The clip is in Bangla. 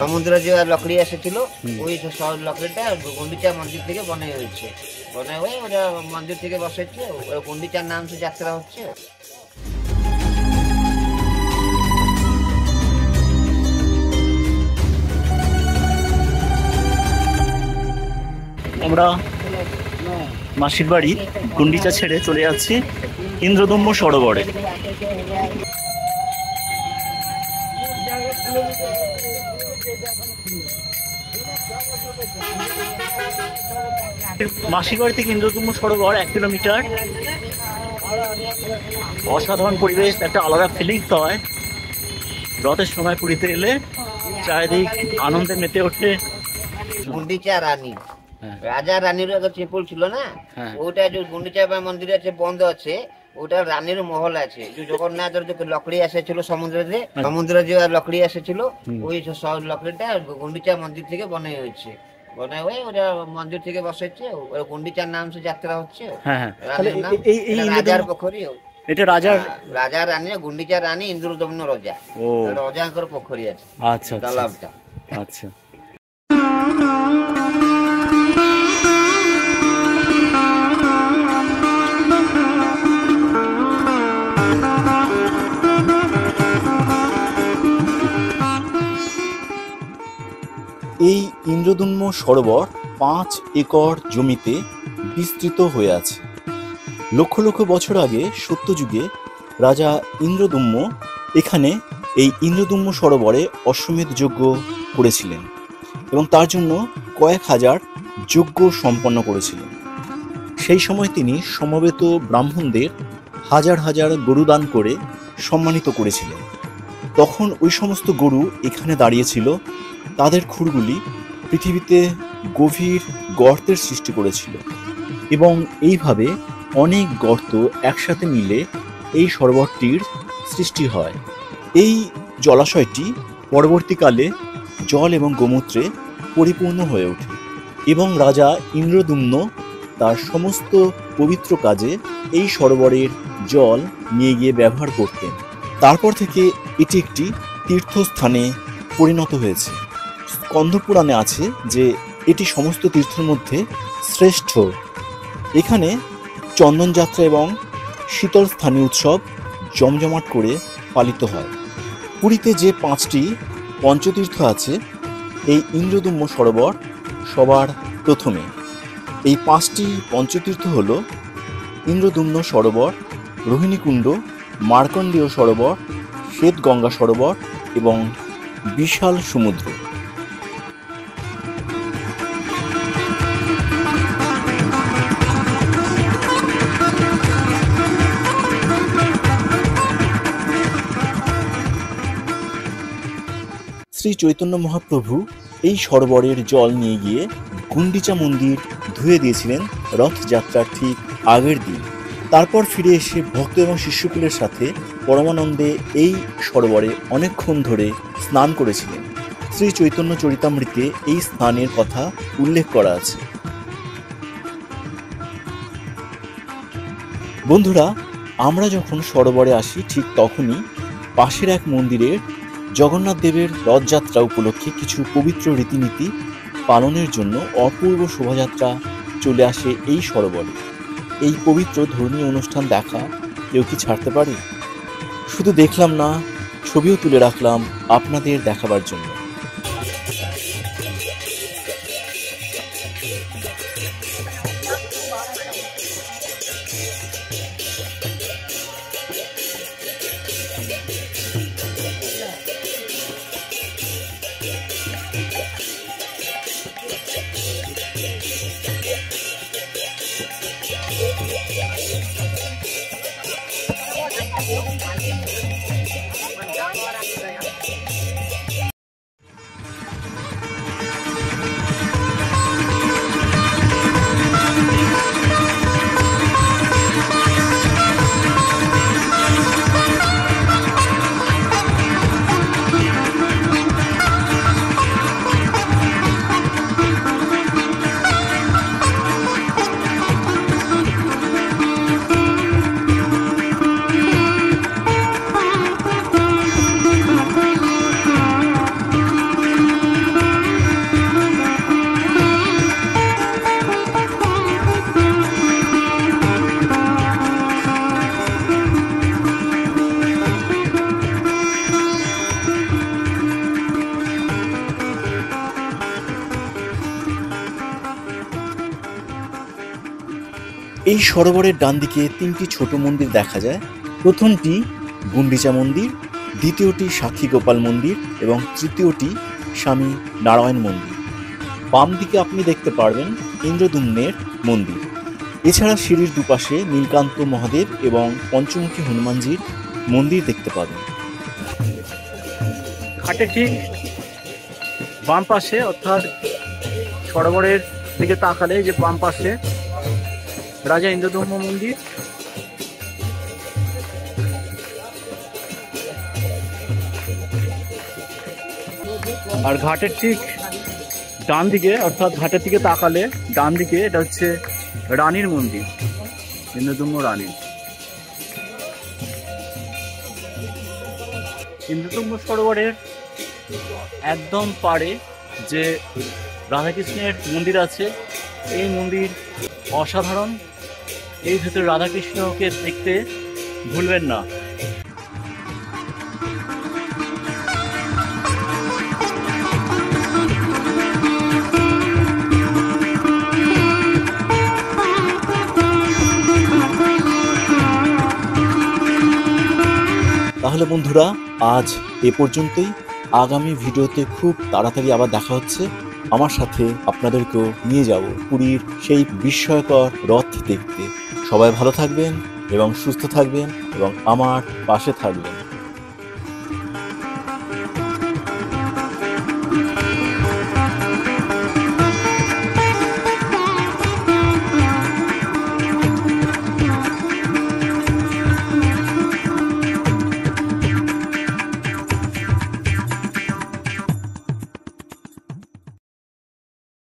সমুদ্র যে লকড়ি এসেছিল ওই সব লকড়িটা গুন্ডিচা মন্দির থেকে বনে হয়েছে, বনে হয়ে ওরা মন্দির থেকে বসেছে, গুন্ডিচার নাম से যাত্রা হচ্ছে। আমরা মাসির বাড়ি গুন্ডিচা ছেড়ে চলে যাচ্ছি ইন্দ্রদম্য সরোবরে। মাসির বাড়ি থেকে ইন্দ্রদম্য সরোবর 1 কিলোমিটার। অসাধারণ পরিবেশ, একটা আলাদা ফিলিংস হয় রথের সময় পুরীতে এলে। চারিদিক আনন্দে মেতে ওঠে। গুন্ডিচা রানী, রাজা রানীর একটা চেপুল ছিল না, ওটা যে গুন্ডিচা মন্দির আছে বন্ধ আছে, ওটা রানীর মহল আছে। জগন্নাথের যে লকড়ি এসেছিল সমুদ্রে যে লকড়ি এসেছিল ওই সব লকড়িটা গুন্ডিচা মন্দির থেকে বনে হয়েছে, বনে হয়ে ওরা মন্দির থেকে বসেছে, গুন্ডিচার নাম से যাত্রা হচ্ছে। রাজার পোখরী, এটা রাজার রাজা রানী গুন্ডিচা রানী ইন্দ্রদম্ন রাজা, রাজাঙ্কর পোখরী আছে। আচ্ছা তালাবটা। আচ্ছা, এই ইন্দ্রদম্য সরোবর 5 একর জমিতে বিস্তৃত হয়ে আছে। লক্ষ লক্ষ বছর আগে সত্যযুগে রাজা ইন্দ্রদম্য এখানে এই ইন্দ্রদম্য সরোবরে অশ্বমেধ যজ্ঞ করেছিলেন এবং তার জন্য কয়েক হাজার যজ্ঞ সম্পন্ন করেছিলেন। সেই সময় তিনি সমবেত ব্রাহ্মণদের হাজার হাজার গরু দান করে সম্মানিত করেছিলেন। তখন ওই সমস্ত গরু এখানে দাঁড়িয়েছিল, তাদের খুরগুলি পৃথিবীতে গভীর গর্তের সৃষ্টি করেছিল এবং এইভাবে অনেক গর্ত একসাথে মিলে এই সরোবরটির সৃষ্টি হয়। এই জলাশয়টি পরবর্তীকালে জল এবং গোমূত্রে পরিপূর্ণ হয়ে ওঠে এবং রাজা ইন্দ্রদম্ন তার সমস্ত পবিত্র কাজে এই সরোবরের জল নিয়ে গিয়ে ব্যবহার করতেন। তারপর থেকে এটি একটি তীর্থস্থানে পরিণত হয়েছে। স্কন্ধপুরাণে আছে যে এটি সমস্ত তীর্থের মধ্যে শ্রেষ্ঠ। এখানে চন্দনযাত্রা এবং শীতল স্থানীয় উৎসব জমজমাট করে পালিত হয়। পুরীতে যে 5টি পঞ্চতীর্থ আছে, এই ইন্দ্রদম্য সরোবর সবার প্রথমে। এই 5টি পঞ্চতীর্থ হল ইন্দ্রদম্য সরোবর, রোহিণীকুণ্ড, মার্কণ্ডেয় সরোবর, শ্বেত গঙ্গা সরোবর এবং বিশাল সমুদ্র। শ্রী চৈতন্য মহাপ্রভু এই সরোবরের জল নিয়ে গিয়ে গুন্ডিচা মন্দির ধুয়ে দিয়েছিলেন রথযাত্রার ঠিক আগের দিন। তারপর ফিরে এসে ভক্ত এবং শিষ্যকুলের সাথে পরমানন্দে এই সরোবরে অনেকক্ষণ ধরে স্নান করেছিলেন। শ্রী চৈতন্য চরিতামৃতে এই স্নানের কথা উল্লেখ করা আছে। বন্ধুরা, আমরা যখন সরোবরে আসি ঠিক তখনই পাশের এক মন্দিরের জগন্নাথ দেবের রথযাত্রা উপলক্ষে কিছু পবিত্র রীতিনীতি পালনের জন্য অপূর্ব শোভাযাত্রা চলে আসে এই সরোবরে। এই পবিত্র ধর্মীয় অনুষ্ঠান দেখা কেউ কি ছাড়তে পারে? শুধু দেখলাম না, ছবিও তুলে রাখলাম আপনাদের দেখাবার জন্য। এই সরোবরের ডান দিকে 3টি ছোট মন্দির দেখা যায়। প্রথমটি গুন্ডিচা মন্দির, দ্বিতীয়টি সাক্ষী গোপাল মন্দির এবং তৃতীয়টি স্বামী নারায়ণ মন্দির। বাম দিকে আপনি দেখতে পারবেন ইন্দ্রদ্যুম্নের মন্দির। এছাড়া সিঁড়ির দুপাশে নীলকান্ত মহাদেব এবং পঞ্চমুখী হনুমানজির মন্দির দেখতে পাবেন। ঘাটে ঠিক বাম পাশে, অর্থাৎ সরোবরের দিকে তাকালে যে বাম পাশে রাজা ইন্দ্রদ্যুম্ন মন্দির, আর ঘাটের ঠিক ডান দিকে, অর্থাৎ ঘাটের দিকে তাকালে ডান দিকে, এটা হচ্ছে রানীর মন্দির, ইন্দ্রদ্যুম্ন রানী। ইন্দ্রদ্যুম্ন সরোবরের একদম পাড়ে যে রাধাকৃষ্ণের মন্দির আছে, এই মন্দির অসাধারণ। এই ভেতরে রাধাকৃষ্ণকে দেখতে ভুলবেন না। তাহলে বন্ধুরা, আজ এ পর্যন্তই। আগামী ভিডিওতে খুব তাড়াতাড়ি আবার দেখা হচ্ছে। আমার সাথে আপনাদেরকেও নিয়ে যাব পুরীর সেই বিস্ময়কর রথ দেখতে। সবাই ভালো থাকবেন এবং সুস্থ থাকবেন এবং আমার পাশে থাকবেন।